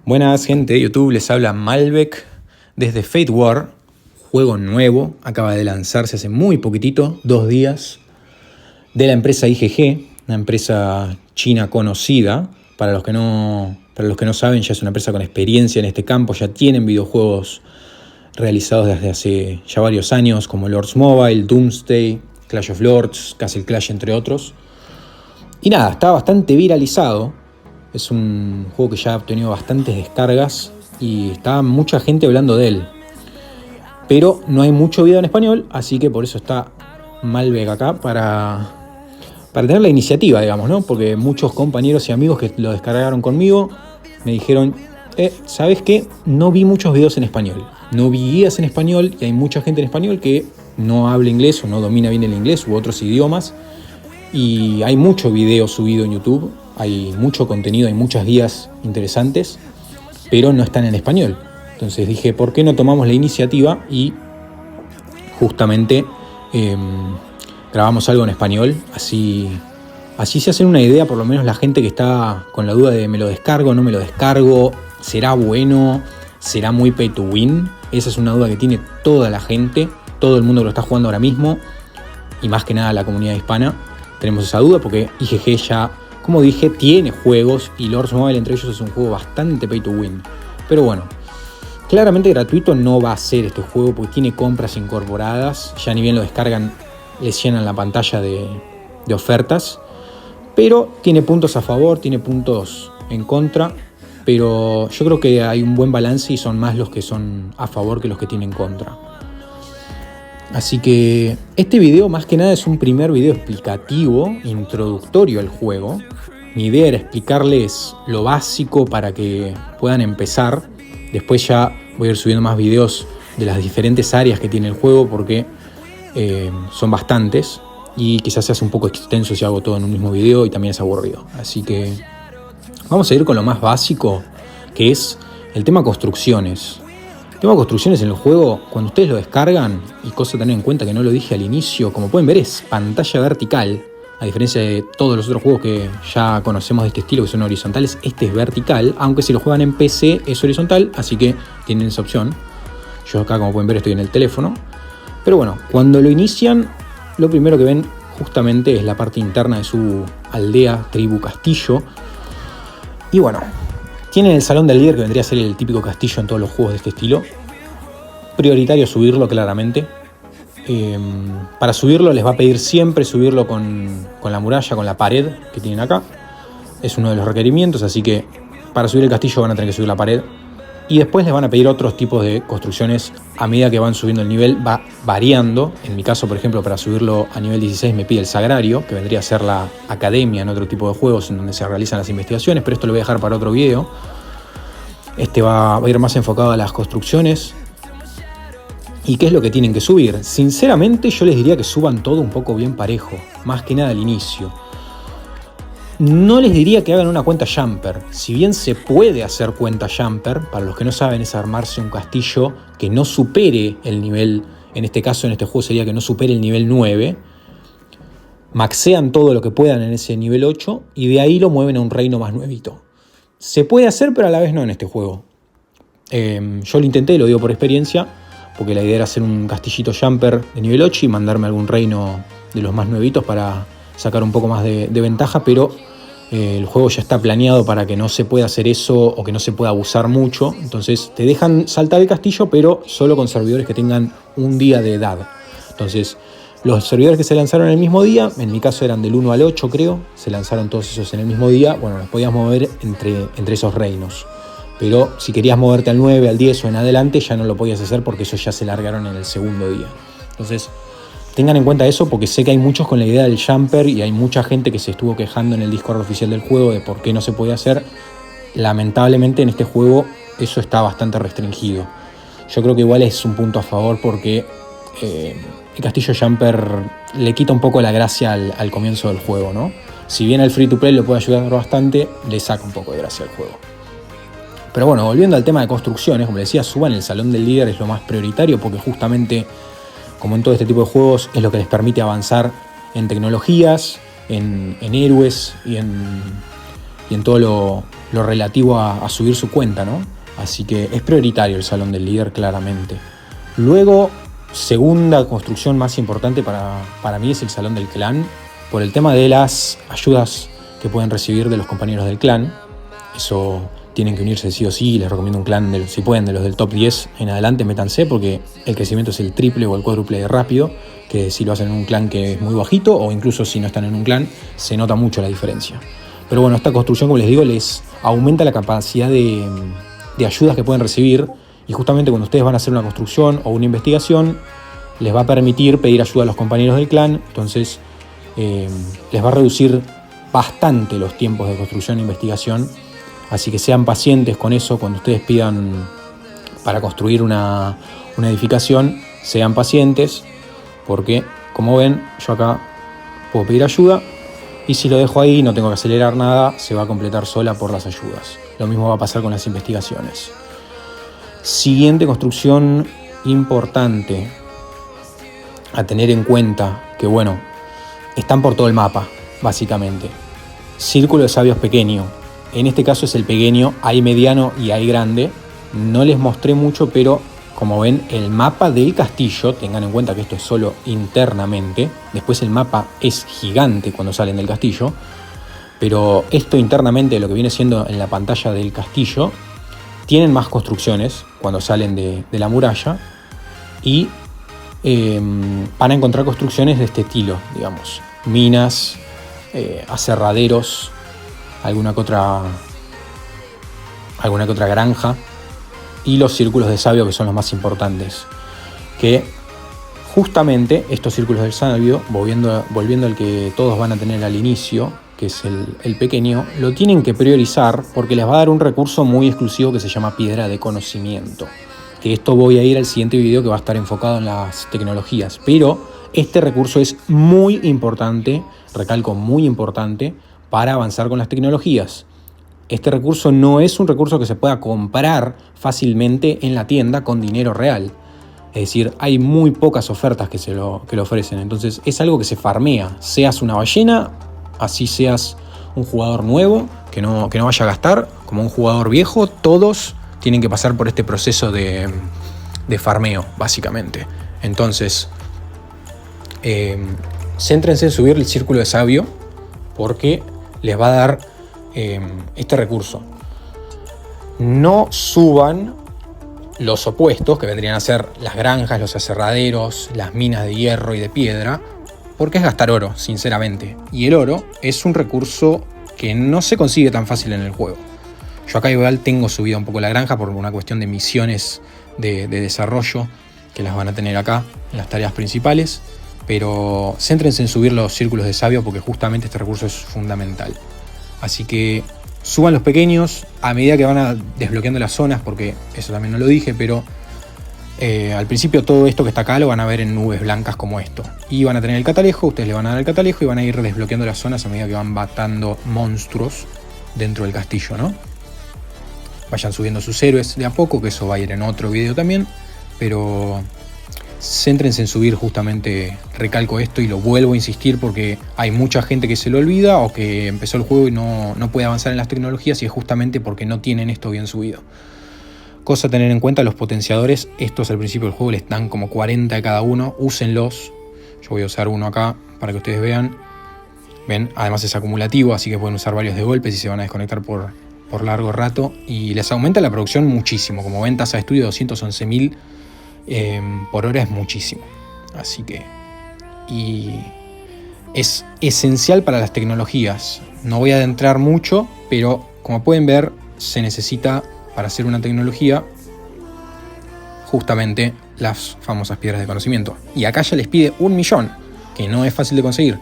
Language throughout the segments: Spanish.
Buenas gente de YouTube, les habla Malbec desde Fate War, juego nuevo, acaba de lanzarse hace muy poquitito, 2 días, de la empresa IGG, una empresa china conocida. Para los que no saben, ya es una empresa con experiencia en este campo, ya tienen videojuegos realizados desde hace ya varios años, como Lords Mobile, Doomsday, Clash of Lords, Castle Clash, entre otros. Y nada, está bastante viralizado. Es un juego que ya ha obtenido bastantes descargas y está mucha gente hablando de él. Pero no hay mucho video en español, así que por eso está Malbec acá para tener la iniciativa, digamos, ¿no? Porque muchos compañeros y amigos que lo descargaron conmigo me dijeron, ¿sabes qué? No vi muchos videos en español. No vi guías en español y hay mucha gente en español que no habla inglés o no domina bien el inglés u otros idiomas. Y hay mucho video subido en YouTube, hay mucho contenido, hay muchas guías interesantes, pero no están en español. Entonces dije, ¿por qué no tomamos la iniciativa y justamente grabamos algo en español? Así se hacen una idea, por lo menos la gente que está con la duda de ¿me lo descargo o no me lo descargo? ¿Será bueno? ¿Será muy pay to win? Esa es una duda que tiene toda la gente, todo el mundo que lo está jugando ahora mismo, y más que nada la comunidad hispana. Tenemos esa duda porque IGG ya, como dije, tiene juegos y Lords Mobile entre ellos es un juego bastante pay to win. Pero bueno, claramente gratuito no va a ser este juego porque tiene compras incorporadas. Ya ni bien lo descargan, les llenan la pantalla de ofertas. Pero tiene puntos a favor, tiene puntos en contra. Pero yo creo que hay un buen balance y son más los que son a favor que los que tienen contra. Así que este video más que nada es un primer video explicativo, introductorio al juego. Mi idea era explicarles lo básico para que puedan empezar. Después ya voy a ir subiendo más videos de las diferentes áreas que tiene el juego porque son bastantes. Y quizás se hace un poco extenso si hago todo en un mismo video y también es aburrido. Así que vamos a ir con lo más básico, que es el tema construcciones. El tema construcciones en el juego, cuando ustedes lo descargan, y cosa a tener en cuenta que no lo dije al inicio, como pueden ver es pantalla vertical, a diferencia de todos los otros juegos que ya conocemos de este estilo que son horizontales. Este es vertical, aunque si lo juegan en PC es horizontal, así que tienen esa opción. Yo acá, como pueden ver, estoy en el teléfono. Pero bueno, cuando lo inician, lo primero que ven justamente es la parte interna de su aldea, tribu, castillo. Y bueno, tienen el salón del líder, que vendría a ser el típico castillo en todos los juegos de este estilo. Prioritario subirlo, claramente. Para subirlo les va a pedir siempre subirlo con la muralla, con la pared que tienen acá. Es uno de los requerimientos, así que para subir el castillo van a tener que subir la pared. Y después les van a pedir otros tipos de construcciones a medida que van subiendo el nivel. Va variando. En mi caso, por ejemplo, para subirlo a nivel 16 me pide el Sagrario, que vendría a ser la academia en otro tipo de juegos en donde se realizan las investigaciones, pero esto lo voy a dejar para otro video. Este va a ir más enfocado a las construcciones. ¿Y qué es lo que tienen que subir? Sinceramente yo les diría que suban todo un poco bien parejo, más que nada al inicio. No les diría que hagan una cuenta jumper. Si bien se puede hacer cuenta jumper, para los que no saben es armarse un castillo que no supere el nivel, en este caso en este juego sería que no supere el nivel 9. Maxean todo lo que puedan en ese nivel 8 y de ahí lo mueven a un reino más nuevito. Se puede hacer, pero a la vez no en este juego. Yo lo intenté, lo digo por experiencia, porque la idea era hacer un castillito jumper de nivel 8 y mandarme a algún reino de los más nuevitos para sacar un poco más de ventaja, pero el juego ya está planeado para que no se pueda hacer eso o que no se pueda abusar mucho. Entonces te dejan saltar el castillo, pero solo con servidores que tengan un día de edad. Entonces los servidores que se lanzaron el mismo día, en mi caso eran del 1 al 8 creo, se lanzaron todos esos en el mismo día. Bueno, los podías mover entre esos reinos. Pero si querías moverte al 9, al 10 o en adelante ya no lo podías hacer porque esos ya se largaron en el segundo día. Entonces tengan en cuenta eso porque sé que hay muchos con la idea del jumper y hay mucha gente que se estuvo quejando en el Discord oficial del juego de por qué no se puede hacer. Lamentablemente en este juego eso está bastante restringido. Yo creo que igual es un punto a favor porque el castillo jumper le quita un poco la gracia al comienzo del juego, ¿no? Si bien el free to play lo puede ayudar bastante, le saca un poco de gracia al juego. Pero bueno, volviendo al tema de construcciones, como les decía, suban el salón del líder, es lo más prioritario porque justamente, como en todo este tipo de juegos, es lo que les permite avanzar en tecnologías, en héroes y en todo lo relativo a subir su cuenta, ¿no? Así que es prioritario el Salón del Líder, claramente. Luego, segunda construcción más importante para mí es el Salón del Clan, por el tema de las ayudas que pueden recibir de los compañeros del clan. Eso tienen que unirse sí o sí. Les recomiendo un clan, si pueden, de los del top 10 en adelante, métanse, porque el crecimiento es el triple o el cuádruple de rápido que si lo hacen en un clan que es muy bajito, o incluso si no están en un clan, se nota mucho la diferencia. Pero bueno, esta construcción, como les digo, les aumenta la capacidad de ayudas que pueden recibir, y justamente cuando ustedes van a hacer una construcción o una investigación, les va a permitir pedir ayuda a los compañeros del clan. Entonces les va a reducir bastante los tiempos de construcción e investigación. Así que sean pacientes con eso. Cuando ustedes pidan para construir una edificación, sean pacientes, porque como ven, yo acá puedo pedir ayuda, y si lo dejo ahí no tengo que acelerar nada, se va a completar sola por las ayudas. Lo mismo va a pasar con las investigaciones. Siguiente construcción importante a tener en cuenta, que bueno, están por todo el mapa, básicamente. Círculo de sabios pequeño. En este caso es el pequeño, hay mediano y hay grande. No les mostré mucho, pero como ven, el mapa del castillo, tengan en cuenta que esto es solo internamente. Después el mapa es gigante cuando salen del castillo. Pero esto internamente, lo que viene siendo en la pantalla del castillo, tienen más construcciones cuando salen de la muralla. Y van a encontrar construcciones de este estilo, digamos. Minas, aserraderos, alguna que otra granja, y los círculos de sabio, que son los más importantes. Que justamente estos círculos del sabio, volviendo al que todos van a tener al inicio, que es el pequeño, lo tienen que priorizar porque les va a dar un recurso muy exclusivo que se llama piedra de conocimiento. Que esto voy a ir al siguiente video, que va a estar enfocado en las tecnologías. Pero este recurso es muy importante, recalco, muy importante, para avanzar con las tecnologías. Este recurso no es un recurso que se pueda comprar fácilmente en la tienda con dinero real. Es decir, hay muy pocas ofertas que lo ofrecen. Entonces es algo que se farmea. Seas una ballena, así seas un jugador nuevo que no vaya a gastar, como un jugador viejo, todos tienen que pasar por este proceso de farmeo, básicamente. Entonces, céntrense en subir el círculo de sabio, porque les va a dar este recurso. No suban los opuestos, que vendrían a ser las granjas, los aserraderos, las minas de hierro y de piedra, porque es gastar oro, sinceramente. Y el oro es un recurso que no se consigue tan fácil en el juego. Yo acá igual tengo subida un poco la granja por una cuestión de misiones de desarrollo que las van a tener acá en las tareas principales, pero céntrense en subir los círculos de sabio porque justamente este recurso es fundamental. Así que suban los pequeños a medida que van desbloqueando las zonas, porque eso también no lo dije, pero al principio todo esto que está acá lo van a ver en nubes blancas como esto. Y van a tener el catalejo, ustedes le van a dar el catalejo y van a ir desbloqueando las zonas a medida que van matando monstruos dentro del castillo, ¿no? Vayan subiendo sus héroes de a poco, que eso va a ir en otro video también, pero céntrense en subir justamente, recalco esto y lo vuelvo a insistir porque hay mucha gente que se lo olvida o que empezó el juego y no puede avanzar en las tecnologías, y es justamente porque no tienen esto bien subido. Cosa a tener en cuenta, los potenciadores, estos al principio del juego les dan como 40 de cada uno, úsenlos. Yo voy a usar uno acá para que ustedes vean. Ven, además es acumulativo, así que pueden usar varios de golpe si se van a desconectar por largo rato, y les aumenta la producción muchísimo. Como ven, tasa de estudio 211.000 por hora es muchísimo. Así que, y es esencial para las tecnologías. No voy a adentrar mucho, pero como pueden ver, se necesita para hacer una tecnología justamente las famosas piedras de conocimiento. Y acá ya les pide 1 millón, que no es fácil de conseguir.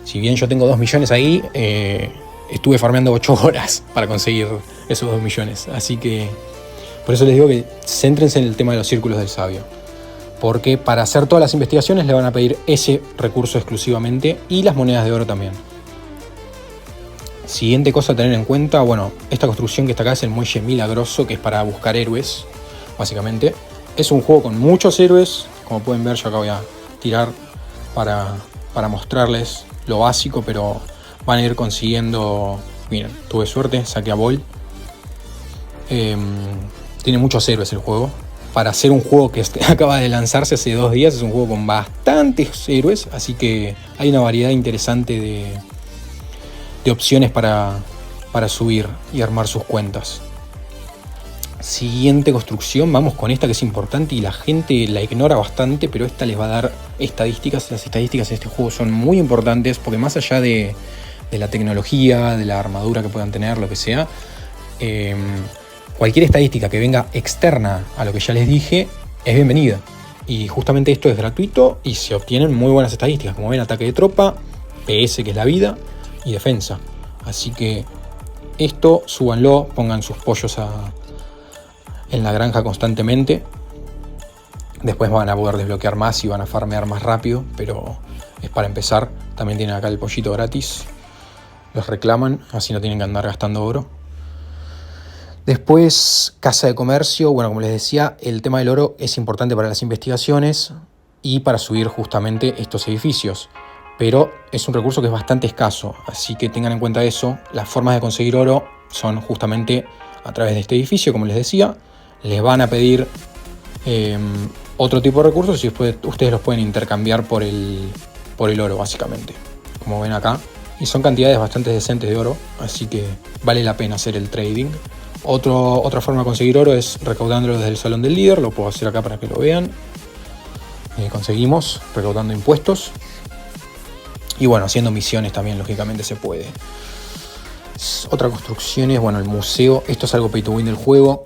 Si bien yo tengo 2 millones ahí, estuve farmeando 8 horas para conseguir esos 2 millones. Así que por eso les digo que céntrense en el tema de los círculos del sabio, porque para hacer todas las investigaciones le van a pedir ese recurso exclusivamente, y las monedas de oro también. Siguiente cosa a tener en cuenta, bueno, esta construcción que está acá es el muelle milagroso, que es para buscar héroes, básicamente. Es un juego con muchos héroes, como pueden ver. Yo acá voy a tirar para mostrarles lo básico, pero van a ir consiguiendo Miren, tuve suerte, saqué a Ball. Tiene muchos héroes el juego. Para hacer un juego que acaba de lanzarse hace 2 días, es un juego con bastantes héroes. Así que hay una variedad interesante de opciones para subir y armar sus cuentas. Siguiente construcción, vamos con esta que es importante y la gente la ignora bastante, pero esta les va a dar estadísticas. Las estadísticas de este juego son muy importantes porque más allá de la tecnología, de la armadura que puedan tener, lo que sea, cualquier estadística que venga externa a lo que ya les dije es bienvenida. Y justamente esto es gratuito y se obtienen muy buenas estadísticas, como ven, ataque de tropa, PS, que es la vida, y defensa. Así que esto súbanlo, pongan sus pollos en la granja constantemente. Después van a poder desbloquear más y van a farmear más rápido, pero es para empezar. También tienen acá el pollito gratis, los reclaman, así no tienen que andar gastando oro. Después, casa de comercio. Bueno, como les decía, el tema del oro es importante para las investigaciones y para subir justamente estos edificios, pero es un recurso que es bastante escaso, así que tengan en cuenta eso. Las formas de conseguir oro son justamente a través de este edificio, como les decía. Les van a pedir otro tipo de recursos y después ustedes los pueden intercambiar por el oro, básicamente, como ven acá. Y son cantidades bastante decentes de oro, así que vale la pena hacer el trading. Otra forma de conseguir oro es recaudándolo desde el salón del líder. Lo puedo hacer acá para que lo vean. Conseguimos recaudando impuestos. Y bueno, haciendo misiones también, lógicamente, se puede. Otra construcción es, bueno, el museo. Esto es algo pay to win del juego.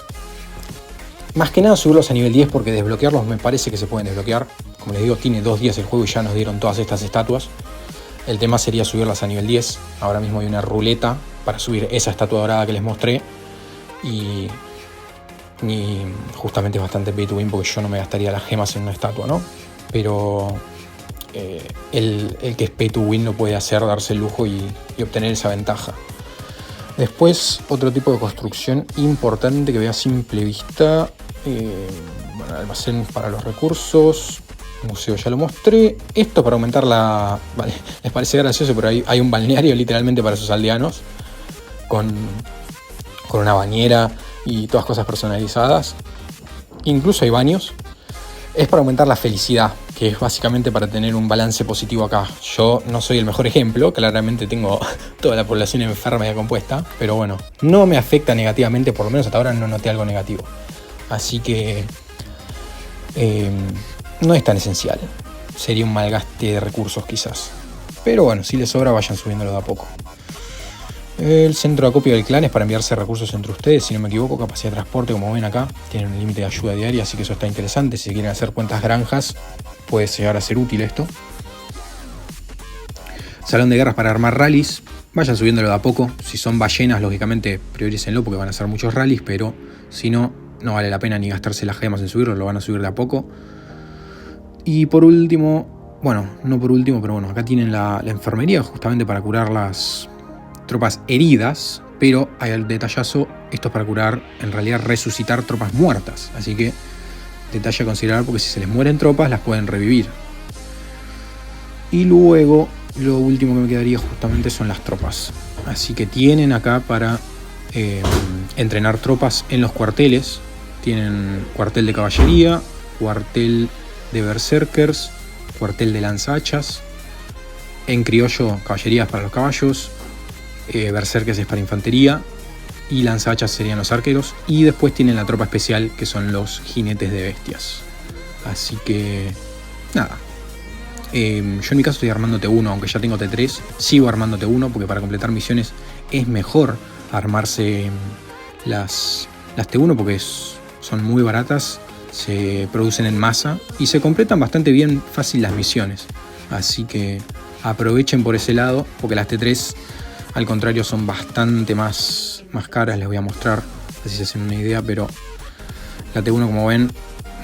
Más que nada subirlos a nivel 10 porque desbloquearlos me parece que se pueden desbloquear. Como les digo, tiene 2 días el juego y ya nos dieron todas estas estatuas. El tema sería subirlas a nivel 10. Ahora mismo hay una ruleta para subir esa estatua dorada que les mostré. Y justamente es bastante pay to win porque yo no me gastaría las gemas en una estatua, ¿no? Pero el que es pay to win lo puede hacer, darse el lujo y obtener esa ventaja. Después, otro tipo de construcción importante que vea a simple vista. Bueno, almacén para los recursos. Museo ya lo mostré. Esto para aumentar la... Vale, les parece gracioso, pero hay un balneario literalmente para sus aldeanos. Con una bañera y todas cosas personalizadas. Incluso hay baños. Es para aumentar la felicidad, que es básicamente para tener un balance positivo acá. Yo no soy el mejor ejemplo, claramente tengo toda la población enferma y compuesta, pero bueno, no me afecta negativamente, por lo menos hasta ahora no noté algo negativo. Así que no es tan esencial. Sería un malgaste de recursos quizás. Pero bueno, si les sobra vayan subiéndolo de a poco. El centro de acopio del clan es para enviarse recursos entre ustedes, si no me equivoco, capacidad de transporte, como ven acá, tienen un límite de ayuda diaria, así que eso está interesante. Si quieren hacer cuentas granjas, puede llegar a ser útil esto. Salón de guerras para armar rallies, vayan subiéndolo de a poco. Si son ballenas, lógicamente priorícenlo porque van a ser muchos rallies, pero si no, no vale la pena ni gastarse las gemas en subirlo, lo van a subir de a poco. Y por último, bueno, no por último, pero bueno, acá tienen la enfermería justamente para curar las tropas heridas, pero hay el detallazo, esto es para curar, en realidad resucitar tropas muertas, así que detalle a considerar porque si se les mueren tropas las pueden revivir. Y luego lo último que me quedaría justamente son las tropas, así que tienen acá para entrenar tropas en los cuarteles. Tienen cuartel de caballería, cuartel de berserkers, cuartel de lanzahachas, en criollo caballerías para los caballos, berserkers es para infantería y lanzahachas serían los arqueros, y después tienen la tropa especial que son los jinetes de bestias. Así que nada, yo en mi caso estoy armando T1, aunque ya tengo T3, sigo armando T1 porque para completar misiones es mejor armarse las T1 porque son muy baratas, se producen en masa y se completan bastante bien fácil las misiones, así que aprovechen por ese lado porque las T3 al contrario son bastante más caras. Les voy a mostrar así se hacen una idea, pero la T1 como ven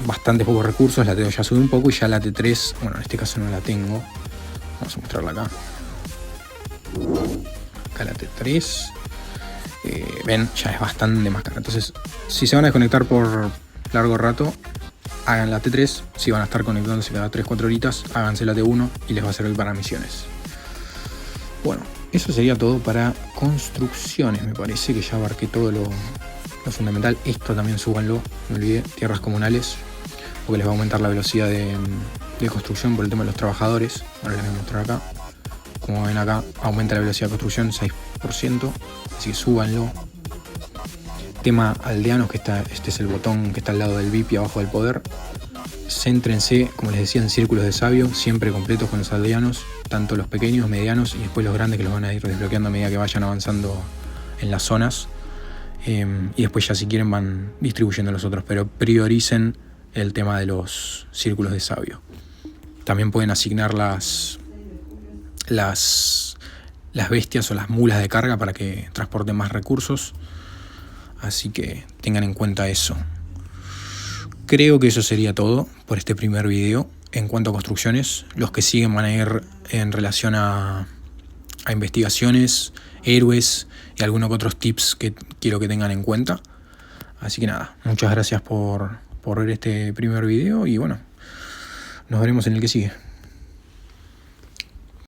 bastante pocos recursos, la T2 ya sube un poco y ya la T3, bueno en este caso no la tengo, vamos a mostrarla acá la T3, ven ya es bastante más cara. Entonces si se van a desconectar por largo rato hagan la T3, si van a estar conectándose cada 3-4 horitas háganse la T1 y les va a servir para misiones. Bueno, eso sería todo para construcciones. Me parece que ya abarqué todo lo fundamental. Esto también súbanlo, me olvidé, tierras comunales, porque les va a aumentar la velocidad de construcción por el tema de los trabajadores. Ahora les voy a mostrar acá. Como ven acá, aumenta la velocidad de construcción 6%, así que súbanlo. Tema aldeanos, que este es el botón que está al lado del VIP y abajo del poder. Céntrense, como les decía, en círculos de sabio, siempre completos con los aldeanos, tanto los pequeños, medianos y después los grandes, que los van a ir desbloqueando a medida que vayan avanzando en las zonas. Y después ya si quieren van distribuyendo los otros, pero prioricen el tema de los círculos de sabio. También pueden asignar las bestias o las mulas de carga para que transporten más recursos. Así que tengan en cuenta eso. Creo que eso sería todo por este primer video. En cuanto a construcciones, los que siguen van a ir en relación a investigaciones, héroes y algunos otros tips que quiero que tengan en cuenta. Así que nada, muchas gracias por ver este primer video y bueno, nos veremos en el que sigue.